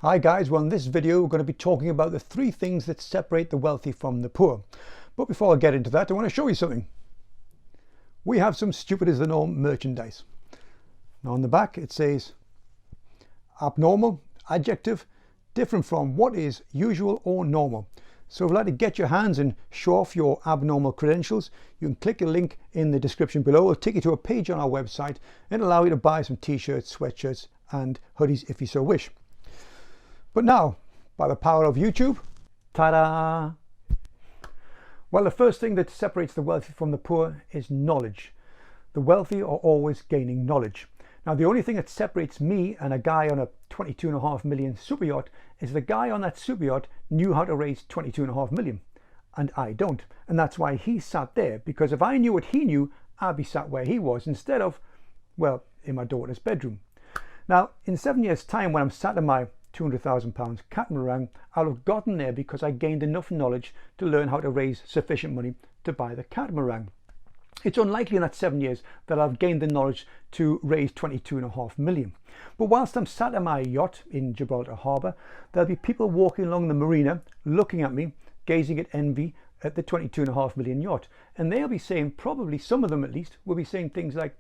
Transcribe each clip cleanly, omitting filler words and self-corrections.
Hi guys, well in this video we're going to be talking about the 3 things that separate the wealthy from the poor. But before I get into that, I want to show you something. We have some stupid as the norm merchandise. Now on the back it says abnormal, adjective, different from what is usual or normal. So if you'd like to get your hands and show off your abnormal credentials, you can click a link in the description below. It'll take you to a page on our website and allow you to buy some t-shirts, sweatshirts and hoodies if you so wish. But now, by the power of YouTube, ta-da! Well, the first thing that separates the wealthy from the poor is knowledge. The wealthy are always gaining knowledge. Now, the only thing that separates me and a guy on a 22.5 million super yacht is the guy on that super yacht knew how to raise 22.5 million, and I don't. And that's why he sat there, because if I knew what he knew, I'd be sat where he was instead of, well, in my daughter's bedroom. Now, in 7 years' time, when I'm sat in my £200,000 catamaran, I'll have gotten there because I gained enough knowledge to learn how to raise sufficient money to buy the catamaran. It's unlikely in that 7 years that I've gained the knowledge to raise 22.5 million. But whilst I'm sat in my yacht in Gibraltar Harbour, there'll be people walking along the marina looking at me, gazing at envy at the 22.5 million yacht. And they'll be saying, probably some of them at least, will be saying things like,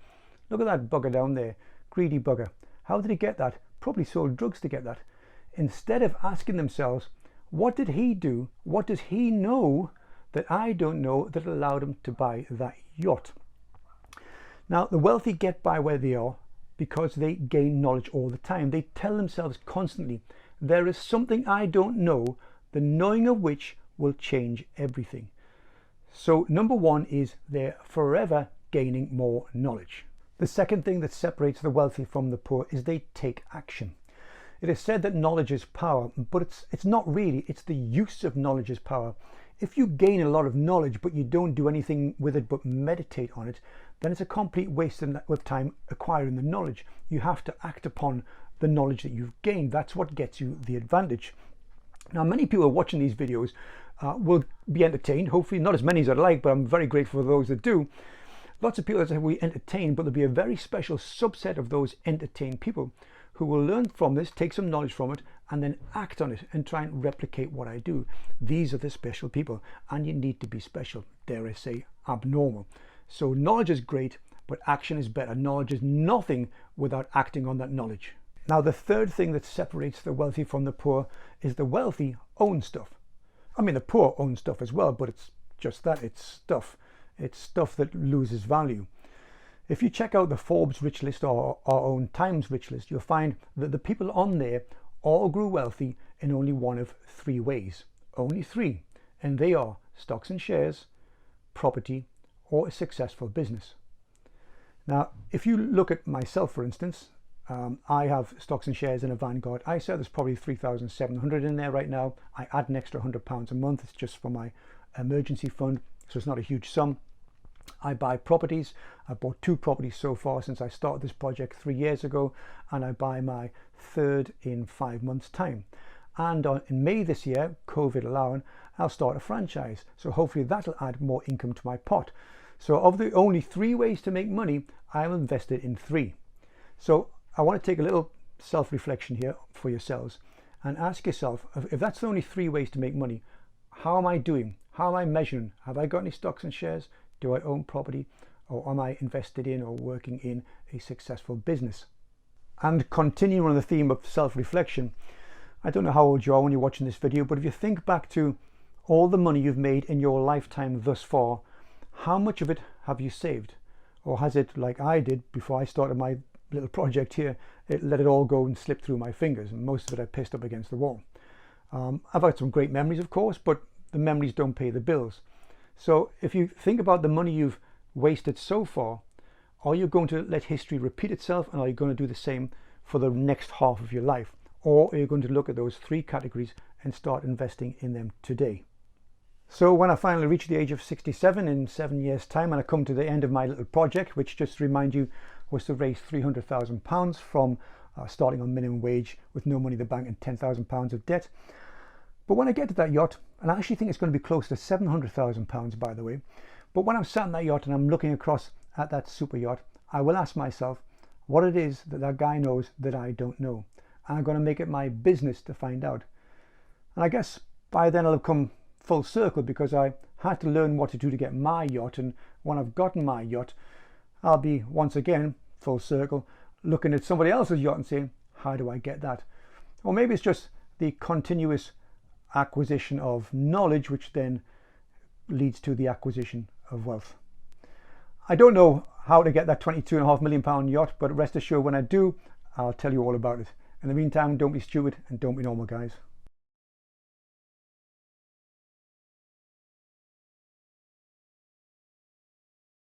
look at that bugger down there, greedy bugger. How did he get that? Probably sold drugs to get that. Instead of asking themselves, what did he do? What does he know that I don't know that allowed him to buy that yacht? Now, the wealthy get by where they are because they gain knowledge all the time. They tell themselves constantly, there is something I don't know, the knowing of which will change everything. So number one is they're forever gaining more knowledge. The second thing that separates the wealthy from the poor is they take action. It is said that knowledge is power, but it's not really. It's the use of knowledge is power. If you gain a lot of knowledge, but you don't do anything with it but meditate on it, then it's a complete waste of time acquiring the knowledge. You have to act upon the knowledge that you've gained. That's what gets you the advantage. Now, many people watching these videos will be entertained. Hopefully not as many as I'd like, but I'm very grateful for those that do. Lots of people that will be entertained, but there'll be a very special subset of those entertained people who will learn from this, take some knowledge from it, and then act on it and try and replicate what I do. These are the special people, and you need to be special, dare I say, abnormal. So knowledge is great, but action is better. Knowledge is nothing without acting on that knowledge. Now, the third thing that separates the wealthy from the poor is the wealthy own stuff. I mean, the poor own stuff as well, but it's just that, it's stuff. It's stuff that loses value. If you check out the Forbes rich list or our own Times rich list, you'll find that the people on there all grew wealthy in only one of 3 ways. Only 3. And they are stocks and shares, property, or a successful business. Now, if you look at myself, for instance, I have stocks and shares in a Vanguard ISA. There's probably 3,700 in there right now. I add an extra £100 a month. It's just for my emergency fund, so it's not a huge sum. I buy properties. I bought 2 properties so far since I started this project 3 years ago, and I buy my 3rd in 5 months' time. And in May this year, COVID allowing, I'll start a franchise. So hopefully that'll add more income to my pot. So of the only 3 ways to make money, I'm invested in 3. So I want to take a little self-reflection here for yourselves and ask yourself, if that's the only 3 ways to make money, how am I doing? How am I measuring? Have I got any stocks and shares? Do I own property, or am I invested in or working in a successful business? And continuing on the theme of self-reflection, I don't know how old you are when you're watching this video, but if you think back to all the money you've made in your lifetime thus far, how much of it have you saved? Or has it, like I did before I started my little project here, let it all go and slip through my fingers, and most of it I pissed up against the wall. I've had some great memories, of course, but the memories don't pay the bills. So if you think about the money you've wasted so far, are you going to let history repeat itself, and are you going to do the same for the next half of your life? Or are you going to look at those 3 categories and start investing in them today? So when I finally reach the age of 67 in 7 years' time, and I come to the end of my little project, which, just to remind you, was to raise £300,000 from starting on minimum wage with no money in the bank and £10,000 of debt. But when I get to that yacht, and I actually think it's going to be close to £700,000, by the way, but when I'm sat in that yacht and I'm looking across at that super yacht, I will ask myself what it is that that guy knows that I don't know. and I'm going to make it my business to find out. And I guess by then I'll have come full circle, because I had to learn what to do to get my yacht, and when I've gotten my yacht, I'll be once again full circle looking at somebody else's yacht and saying, how do I get that? Or maybe it's just the continuous acquisition of knowledge, which then leads to the acquisition of wealth. I don't know how to get that £22.5 million yacht, but rest assured when I do, I'll tell you all about it. In the meantime, don't be stupid and don't be normal, guys.